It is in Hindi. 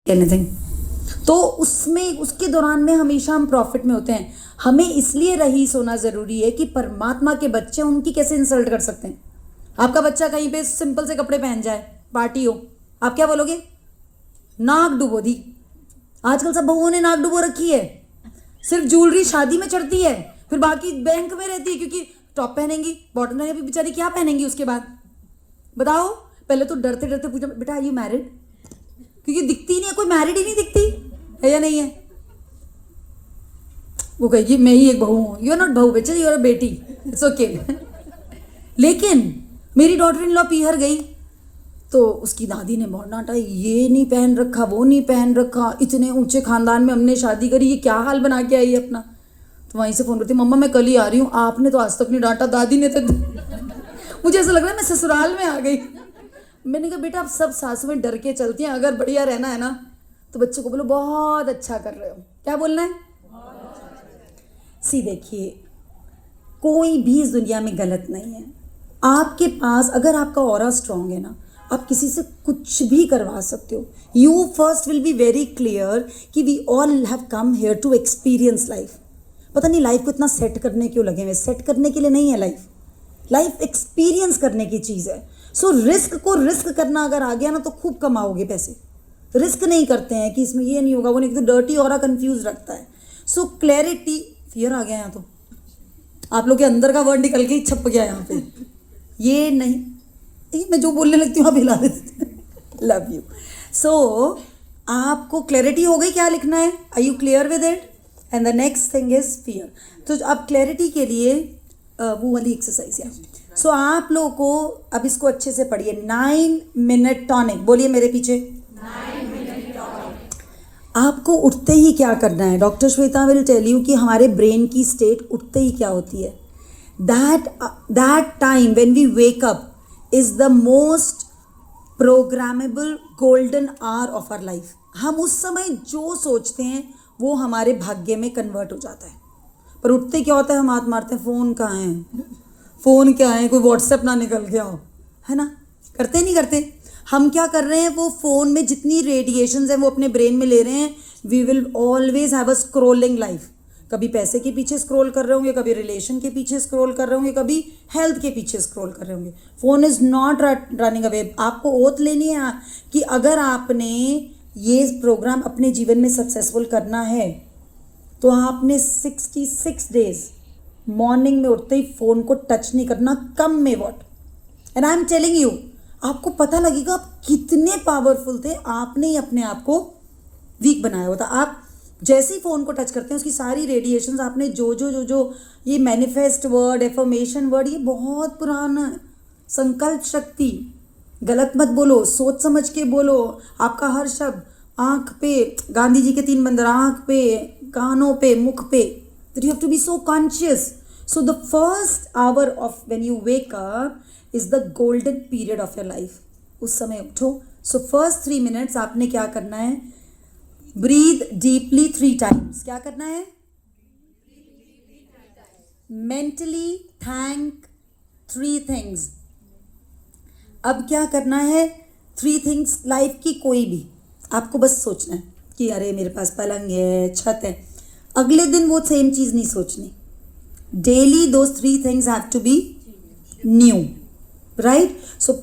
एनीथिंग। तो उसमें उसके दौरान में हमेशा हम प्रॉफिट में होते हैं। हमें इसलिए रईस होना ज़रूरी है कि परमात्मा के बच्चे उनकी कैसे इंसल्ट कर सकते हैं। आपका बच्चा कहीं पे सिंपल से कपड़े पहन जाए, पार्टी हो, आप क्या बोलोगे? नाक डुबो दी। आजकल सब बहुओं ने नाक डुबो रखी है। सिर्फ ज्वेलरी शादी में चढ़ती है, फिर बाकी बैंक में रहती है, क्योंकि टॉप पहनेंगी, बॉटम पहनेंगी, बेचारी क्या पहनेंगी उसके बाद? बताओ। पहले तो डरते डरते पूछा, बेटा आर यू मैरिड? क्योंकि दिखती नहीं है, कोई मैरिड ही नहीं दिखती है या नहीं है। वो कहेगी मैं ही एक बहू हूँ। यू आर नॉट बहू बच्चे, यू आर बेटी, इट्स ओके। लेकिन मेरी डॉटर इन लॉ पीहर गई तो उसकी दादी ने बहुत डांटा, ये नहीं पहन रखा, वो नहीं पहन रखा, इतने ऊंचे खानदान में हमने शादी करी, ये क्या हाल बना के आई है अपना। तो वहीं से फोन करती, मम्मा मैं कल ही आ रही हूँ, आपने तो आज तक नहीं डांटा, दादी ने तो मुझे ऐसा लग रहा है मैं ससुराल में आ गई। मैंने कहा बेटा आप सब सासू में डर के चलती हैं, अगर बढ़िया रहना है ना तो बच्चों को बोलो बहुत अच्छा कर रहे हो। क्या बोलना है? सी देखिए, कोई भी इस दुनिया में गलत नहीं है। आपके पास अगर आपका ऑरा स्ट्रांग है ना, आप किसी से कुछ भी करवा सकते हो। You first will be very clear कि we all have come here to experience life. पता नहीं लाइफ को इतना सेट करने क्यों लगे हुए। सेट करने के लिए नहीं है लाइफ, लाइफ एक्सपीरियंस करने की चीज़ है। सो रिस्क को रिस्क करना अगर आ गया ना तो खूब कमाओगे पैसे। रिस्क नहीं करते हैं कि इसमें ये नहीं होगा, वो नहीं, तो डर्टी ऑरा कंफ्यूज रखता है। सो क्लैरिटी, फियर आ गया यहाँ तो आप लोग के अंदर का वर्ड निकल के ही छप गया यहाँ पे। ये नहीं, ये मैं जो बोलने लगती हूँ आप हिला देते। Love you. सो आपको क्लैरिटी हो गई क्या लिखना है? Are you clear with it? And the next thing is fear. तो आप क्लैरिटी के लिए वो वाली एक्सरसाइज है। सो आप लोगों को अब इसको अच्छे से पढ़िए। 9 मिनट टॉनिक, बोलिए मेरे पीछे। 9 मिनट टॉनिक। आपको उठते ही क्या करना है? Doctor Shweta will tell you कि हमारे ब्रेन की स्टेट उठते ही क्या होती है। That time when we wake up is the most programmable golden hour of our life. हम उस समय जो सोचते हैं वो हमारे भाग्य में कन्वर्ट हो जाता है। पर उठते क्या होता है? हम हाथ मारते हैं, फ़ोन कहाँ है, फ़ोन क्या है, कोई व्हाट्सएप ना निकल गया हो, है ना? करते नहीं करते? हम क्या कर रहे हैं, वो फ़ोन में जितनी रेडिएशंस हैं वो अपने ब्रेन में ले रहे हैं। We will always have a scrolling life. कभी पैसे के पीछे स्क्रॉल कर रहे होंगे, कभी रिलेशन के पीछे स्क्रॉल कर रहे होंगे, कभी हेल्थ के पीछे स्क्रॉल कर रहे होंगे। Phone is not running away. आपको ओथ लेनी है कि अगर आपने ये प्रोग्राम अपने जीवन में सक्सेसफुल करना है तो आपने 66 डेज मॉर्निंग में उठते ही फ़ोन को टच नहीं करना, कम में what. And I am telling you, आपको पता लगेगा आप कितने पावरफुल थे। आपने ही अपने आप को वीक बनाया होता। आप जैसे ही फ़ोन को टच करते हैं उसकी सारी रेडिएशंस आपने जो ये मैनिफेस्ट वर्ड, एफर्मेशन वर्ड, ये बहुत पुराना है। संकल्प शक्ति, गलत मत बोलो, सोच समझ के बोलो। आपका हर शब्द आँख पे, गांधी जी के 3 बंदर, आँख पे, कानों पे, मुख पे, that you have to be so conscious. So the first hour of when you wake up is the golden period of your life. उस समय उठो। So first 3 minutes आपने क्या करना है? Breathe deeply 3 times. क्या करना है? Mentally thank 3 things. अब क्या करना है? 3 things लाइफ की कोई भी आपको बस सोचना है कि अरे मेरे पास पलंग है, छत है। अगले दिन वो सेम चीज़ नहीं सोचनी। Daily those 3 things have to be new, right? So